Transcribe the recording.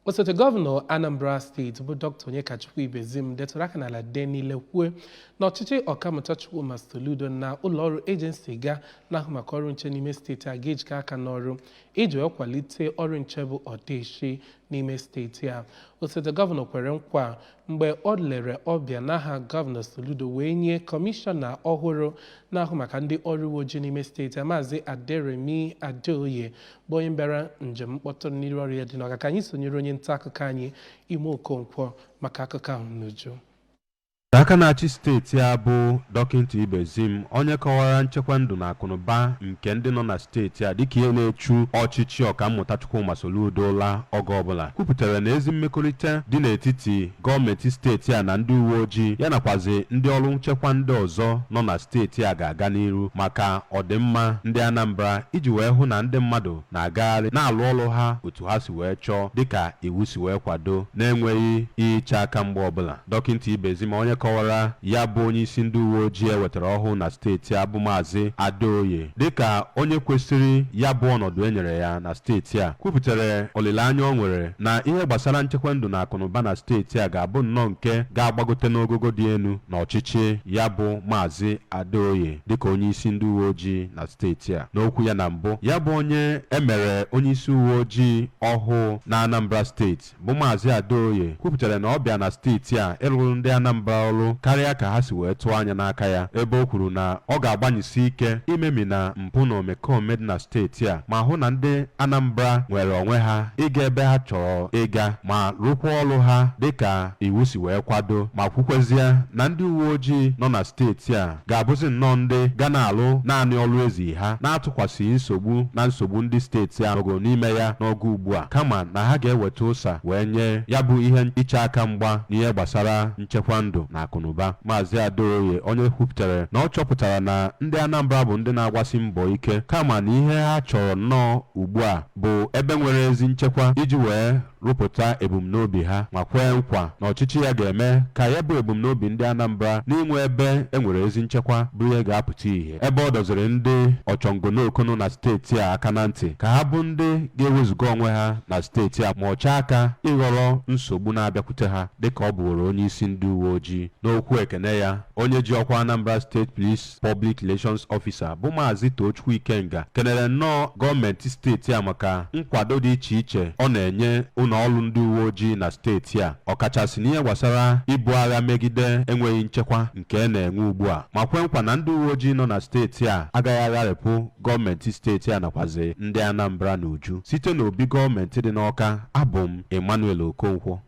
Osote Gọvanọ Anambra Steeti bụ Dr. Nchekwa Ibezim detụrụ aka n'ala niile kwuo na ọchịchị Ọkammụta Chukwuma Soludo na ụlọọrụ ejensi ga na-ahụ maka ọrụ nche n'ime steeti a ga-ejikọ aka n'ọrụ iji wee kwalite ọrụ nche bụ ọdịiche n'ime steeti a. Osote Gọvanọ kwere nkwa mgbe ọ lere ọbịa n'aha Gọvanọ Soludo wee nye kọmishọna ọhụrụ na-ahụ maka ndị ọrụ uwe ojii n'ime steeti a Maazị Aderemi Adeoye bụ onye bịara njem mkpọtụ n'iru ọrụ ya dị n'Ọka. Ka anyị sonyere onye nta akụkọ anyị Iluko maka akụkọ ahụ n'uju. Aka na-achị steeti a bụ Dr. Ibezim onye kọwara nchekwa ndụ na akụnụba nke ndị nọ na steeti a dịka ihe na-echu ọchịchị Ọkammụta Chukwuma Soludo ụla oge ọbụla kwupụtara na ezi mmekọrịta dị n'etiti gọọmenti steeti a na ndị uwe ojii ya nakwazi ndị ọrụ nchekwa ndị ọzọ nọ na steeti a ga-aga n'iru maka ọdịmma ndị Anambra iji wee hụ na ndị mmadụ na-agagharị na-alụ ọrụ ha otu ha si wee chọọ dịka iwu si wee kwado na-enweghị ihicha aka mgbe ọbụla. Dr. Ibezim onye kọwara ya bụ onye isi ndị uwe ojii ewetara ọhụụ na steeti a bụ Maazị Adeoye dịka onye kwesịrị ya bụ ọnọdụ enyere ya na steeti a kwupụtara olileanya o nwere na ihe gbasara nchekwa ndụ na akụnụba na steeti a ga-abụ nnọọ nke ga-agbagote n'ogogo dị elu na ọchịchị ya bụ Maazị Adeoye dịka onye isi ndị uwe ojii na steeti a. N'okwu ya na mbụ ya bụ onye emere onye isi uwe ojii ọhụụ na Anambra steeti bụ Maazị Adeoye kwupụtara na ọ bịa na steeti a ịrụrụ ndị Anambra ọrụ karịa ka ha si wee tụọ anya n'aka ya ebe o kwuru na ọ ga-agbanyesi ike imemi na mpụ na omekome dị na steeti a ma hụ na ndị Anambra nwere onwe ha ịga ebe ha chọrọ ịga ma rụkwa ọrụ ha dịka iwu si wee kwado ma kwukwezie na ndị uwe ojii nọ na steeti a ga-abụzi nnọọ ndị ga na-alụ naanị ọrụ ezi ha na-atụkwasịghị nsogbu ndị steeti a nọgo n'ime ya n'oge ugbu a kama na ha ga-eweta ụsa wee nye ya bụ ihe iche aka mgba n'ihe gbasara nchekwa ndụ na akụnụba. Maazị Adeoye onye kwupụtara na ọ chọpụtara na ndị Anambra bụ ndị na-agbasi mbọ ike kama na ihe ha chọrọ nnọọ ugbu a bụ ebe nwere ezi nchekwa iji wee rụpụta ebumnobi ha ma kwee nkwa na ọchịchị ya ga-eme ka ya bụ ebumnobi ndị Anambra n'inwe ebe enwere ezi nchekwa bụ ihe ga-apụta ihe ebe ọ dọziri ndị ọchọngonokono na steeti a aka na ntị ka ha bụ ndị ga-ewezuga onwe ha na steeti a ma ọcha aka ịghọrọ nsogbu na-abịakwute ha dịka ọ bụrụ onye isi ndị uwe ojii. N'okwu ekene ya onye ji ọkwa Anambra State Police Public Relations Officer bụ Maazị Tochukwu Ikenga kenere nnọọ gọọmenti steeti a maka nkwado dị iche iche ọ na-enye ụlọọrụ ndị uwe ojii na steeti a ọkachasị n'ihe gbasara ibu agha megide enweghị nchekwa nke na-enwe ugbu a ma kwe nkwa na ndị uwe ojii nọ na steeti a agaghị agharịpụ gọọmenti steeti a nakwazi ndị Anambra n'uju. Site n'obi gọọmenti dị n'Ọka, abụ m Emmanuel Okonkwo.